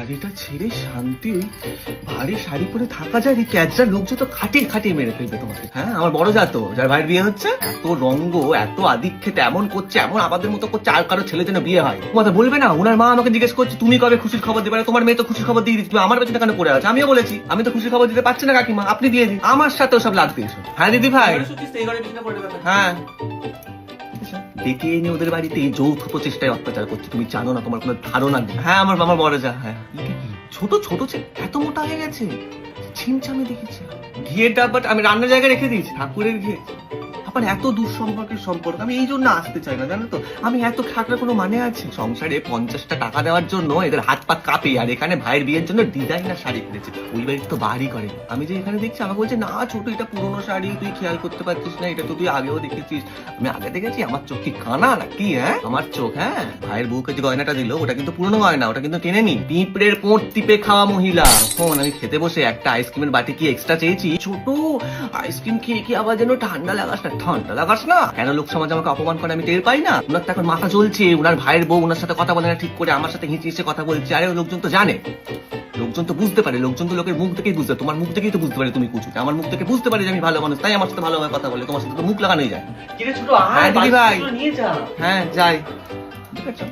শাড়িটা ছেড়ে শান্তি ওই ভারী শাড়ি পরে থাকা যায়, এই ক্যাজরা লোক যত খাটিয়ে খাটিয়ে মেরে ফেলবে তোমাকে। হ্যাঁ, আমার বড় জাতো যার ভাইয়ের বিয়ে হচ্ছে, এত রঙ্গ এত আদিক্ষেত এমন করছে, এমন আমাদের মতো করছে, আর কারো ছেলে যেন বিয়ে হয়। কথা বলবে না? ওনার মা আমাকে জিজ্ঞেস করছে তুমি কবে খুশির খবর দেবে, তোমার মেয়ে তো খুশির খবর দিয়ে দিচ্ছি, আমার পেছনে কেন পড়ে আছে? আমিও বলেছি আমি তো খুশির খবর দিতে পারছি না কাকিমা, আপনি দিয়ে দিন। আমার সাথে ওসব লাগবে এসব। হ্যাঁ দিদি ভাই, হ্যাঁ ডেকে এনে ওদের বাড়িতে এই যৌথ প্রচেষ্টায় অত্যাচার করছে, তুমি জানো না, তোমার কোনো ধারণা নেই। হ্যাঁ আমার মামা বড় যা। হ্যাঁ ছোট ছোট এত মোটা হয়ে গেছে, ছিমছামে দেখেছি। ঘিয়ের ডাব্বাটা আমি রান্নার জায়গায় রেখে দিয়েছি, ঠাকুরের ঘিয়ে। আবার এত দূর সম্পর্কের সম্পর্ক আমি এই জন্য আসতে চাই না, জানো তো? আমি এত খাটার কোনো মানে আছে? সংসারে 50টা টাকা দেওয়ার জন্য এদের হাত পা কাঁপে, আর এখানে ভাইয়ের বিয়ের জন্য ডিজাইনার শাড়ি কিনেছে। ওই বাড়িতে তো বাড়ি করে, আমি যে এখানে দেখছি আমাকে বলছে না ছোট এটা পুরোনো শাড়ি, তুই খেয়াল করতে পারছিস না, এটা তো তুই আগেও দেখেছিস। আমি আগে দেখেছি, আমার চোখ কি কানা নাকি? হ্যাঁ আমার চোখ। হ্যাঁ ভাইয়ের বউকে যে গয়নাটা দিল ওটা কিন্তু পুরোনো গয়না, ওটা কিন্তু কেনেনি। পিঁপড়ের পোঁত টিপে খাওয়া মহিলা। তখন আমি খেতে বসে একটা আইসক্রিমের বাটি কি এক্সট্রা চেয়েছি, ছোট আইসক্রিম খেয়ে কি আবার যেন ঠান্ডা লাগাস না, ঠান্ডা লাগাস না কেন? লোক সমাজ আমাকে অপমান করে আমি টের পাই না? ওনার তো এখন মাথা চলছে, ওনার ভাইয়ের বউ ওনার সাথে কথা বলে না ঠিক করে, আমার সাথে হিঁচি হিঁচে কথা বলছে। আরে লোকজন তো জানে, লোকজন তো বুঝতে পারে, লোকজন তো লোকের মুখ দেখেই বুঝতে, তোমার মুখ দেখেই তো বুঝতে পারে তুমি কুচুতে, আমার মুখ থেকে বুঝতে পারে যে আমি ভালো মানুষ, তাই আমার সাথে ভালোভাবে কথা বলে। তোমার সাথে তো মুখ লাগানোই যায়। কিরে ছোট, হ্যাঁ দিদি ভাই, নিয়ে যা। হ্যাঁ যাই। ঠিক আছে।